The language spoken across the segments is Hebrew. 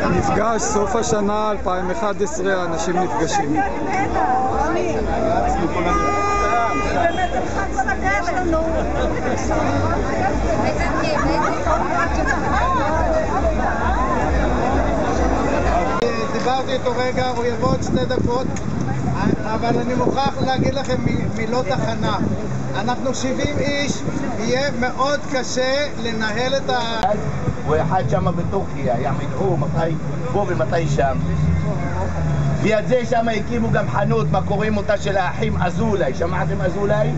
מפגש סוף השנה 2011, אנשים נפגשים. דיברתי איתו רגע, הוא יבוא עוד 2 דקות, אבל אני מוכרח להגיד לכם מילות הכנה. אנחנו 70 איש, יהיה מאוד קשה לנהל את ה... ואחד שם בטורקיה, יעמידו מתי פה ומתי שם. ליד זה שם הקימו גם חנות, מה קוראים אותה, של האחים אזולאי. שמעתם אזולאי?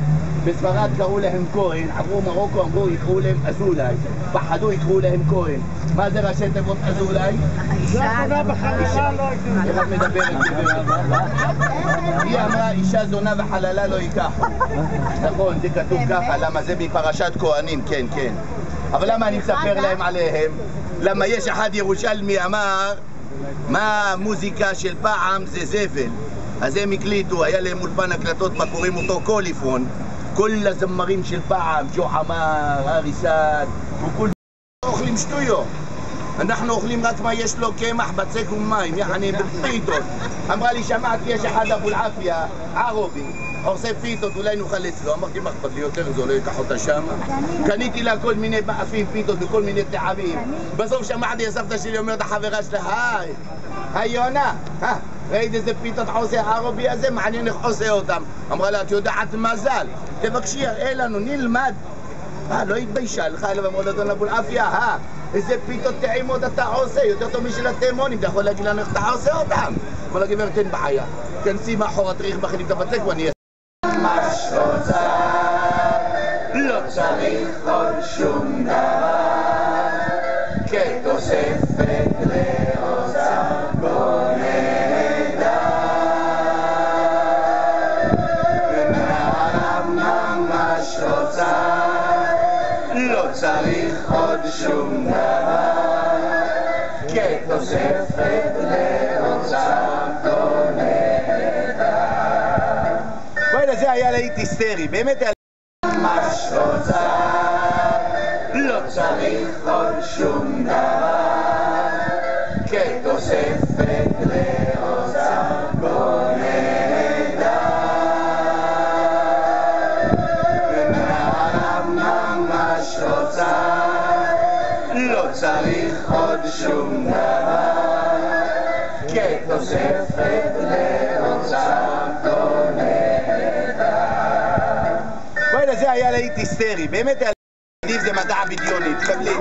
בספרד קראו להם כהן, עברו מרוקו, אמרו יקראו להם אזולאי. פחדו יקראו להם כהן. מה זה ראשי תיבות אזולאי? אישה זונה בחללה לא יקראו. איך את מדברת? היא אמרה אישה זונה וחללה לא ייקחו. נכון, זה כתוב ככה, למה זה מפרשת כהנים, כן, כן. אבל למה אני מספר להם עליהם? למה יש אחד ירושלמי אמר מה המוזיקה של פעם זה זבל. אז הם הקליטו, היה להם אולפן הקלטות, מה קוראים אותו קוליפון. כל הזמרים של פעם, ג'ו חמר, אריסן, וכול אוכלים שטויות. אנחנו אוכלים רק מה יש לו קמח, בצק ומים, יחני בפיתות. אמרה לי, שמעתי, יש אחד אבו אל-עפיה, ערבי, עושה פיתות, אולי נאכל אצלו. אמרתי, מה אכפת לי יותר זול, לא אקח אותה שם. קניתי לה כל מיני מאפים, פיתות וכל מיני טעמים. בסוף שמעתי, הסבתא שלי אומרת, החברה שלה, היי יונה, ראית איזה פיתות עושה הערבי הזה? מעניין איך עושה אותם. אמרה לה, את יודעת מזל, תבקשי, הראה לנו, נלמד. לא התביישה, הלכה אליו אמרו לדון אבו אל-עפיה, איזה פיתות טעימות אתה עושה, יותר טוב משל התימונים, אתה יכול להגיד לנו איך אתה עושה אותם? אמר לה, גברת, אין בעיה, כנסי מאחורה, תריך מכינים את הבצק ואני אעשה. מה שרוצה, לא צריך עוד שום דבר, כתוספת לאוצר גונדה. ונערה ממש רוצה, לא צריך עוד שום דבר, כתוספת לאוצר גונדה. וואלה, זה היה להיט היסטרי, באמת היה... מה שרוצה, לא צריך עוד שום דבר, כתוספת לאוצר גונדה. ונערה ממש רוצה, לא צריך עוד שום דבר, כתוספת לאוצר גונדה. וואלה, זה היה להיט היסטרי, באמת היה... זה מדע בדיוני, תקבלי.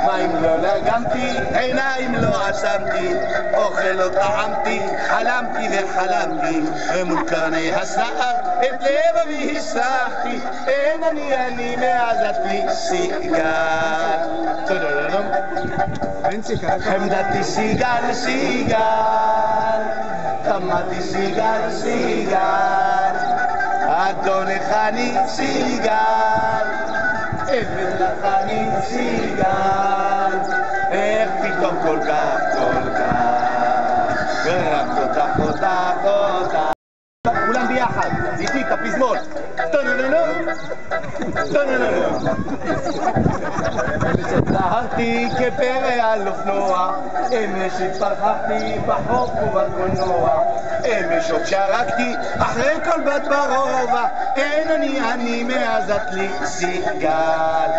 מים לא לגמתי, עיניים לא עצמתי, אוכל לא טעמתי, חלמתי וחלמתי, ומול קרני השער את לבבי הסחתי, אין אני מאז את לי סיגל. חמדתי סיגל סיגל, חמתי סיגל סיגל, אדונך אני סיגל, עבד לך אני סיגל, איך פתאום כל כך רק אותך כולם ביחד, איתי את הפזמון. נהרתי כפרא על אופנוע, אמש התפרחתי בחוף ובקולנוע, אמש עוד שרקתי אחרי כל בת ברובע, אין אני מאז את לי סיגל.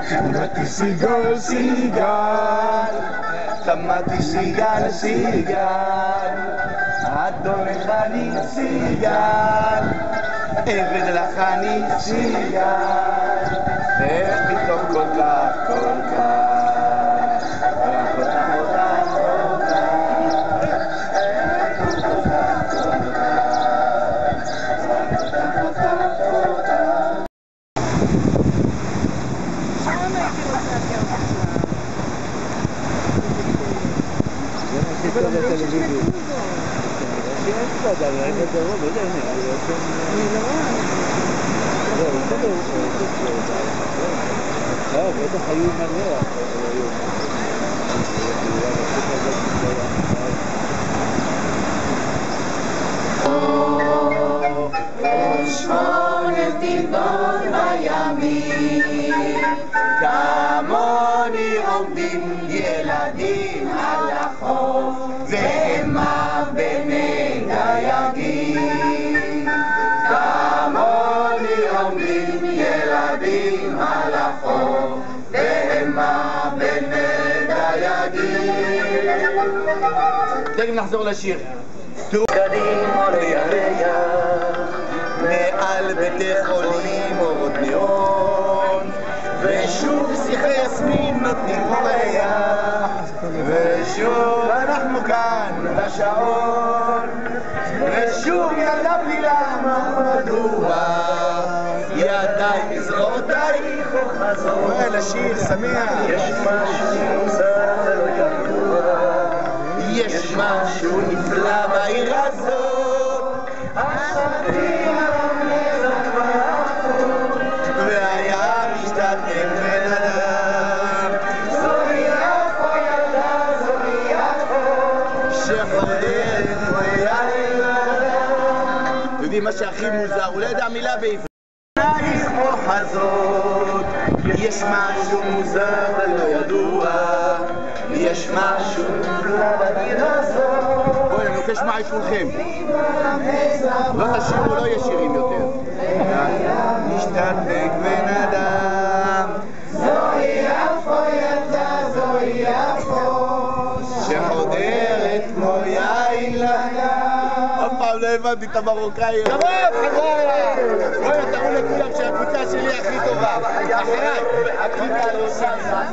חמדתי סיגל סיגל, חמדתי סיגל סיגל, אדונך אני סיגל, עבד לך אני סיגל, איך פתאום כל כך רק אותך בטח היו מלא ילדים על החוף והמה בני דייגים כמוני עומדים ילדים על החוף והמה בני דייגים. תכף נחזור לשיר. קדים עולה ירח מעל בתי חולים אורות ניאון ושוב שיחי יסמין נותנים ריח ושוב אנחנו כאן בשעון ושוב ילדה בלי למה מדוע ידיי בזרועותיי חזור אל השיר שמח יש משהו מוזר לא ידוע יש משהו נפלא בעיר הזאת השבטים הרמזות ברחו והיה משתתף בן אדם זוהי יפו ילדה זוהי יפו שחודרת כמו ילדה. אתם יודעים מה שהכי מוזר? הוא לא יודע מילה בעברית. נייך מוחזות יש משהו מוזר ולא ידוע יש משהו נפלא בעיר הזאת. בואי, אני מבקש מה את כולכם. לא תשירו, לא יהיה שירים יותר. נשתתק בן אדם זוהי יפו ילדה זוהי יפו שחודרת כמו יין לדם. אף פעם לא הבנתי את המרוקאי. כבוד, חבר'ה! בואי, תראו לכולם שהקבוצה שלי הכי טובה. אחריי, הקבוצה לא שמה.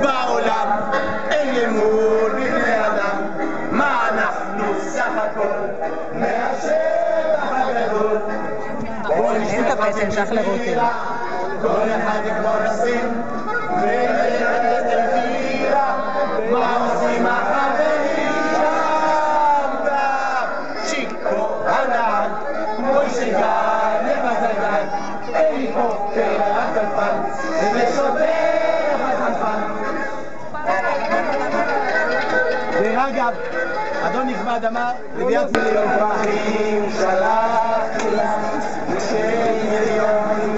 בעולם אין אמון בבני אדם מה אנחנו סך הכל מהשטח הגדול בוא נשתתף בבירה כל אחד יקבור נשים ונשתתף בבירה מה עושים החברים שם גם צ'יקו הנהג מוישה גן לבזגן הליקופטר הכלפן ושובר הכלפן. דרך אגב, אדון נכבד אמר לביאת מיליון פרחים שלח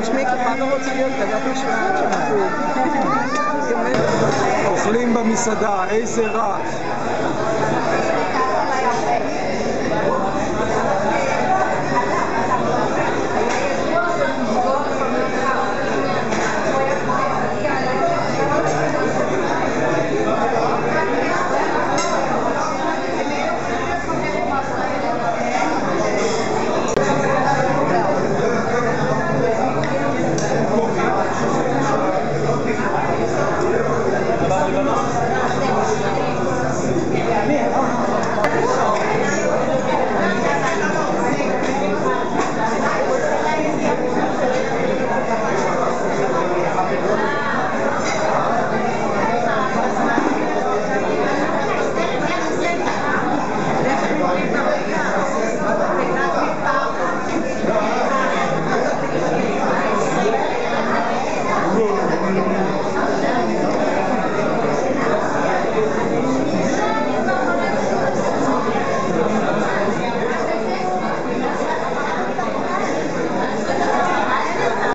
תשמעי, ככה לא רוצה להיות כזאת משמעת. אוכלים במסעדה, איזה רעש.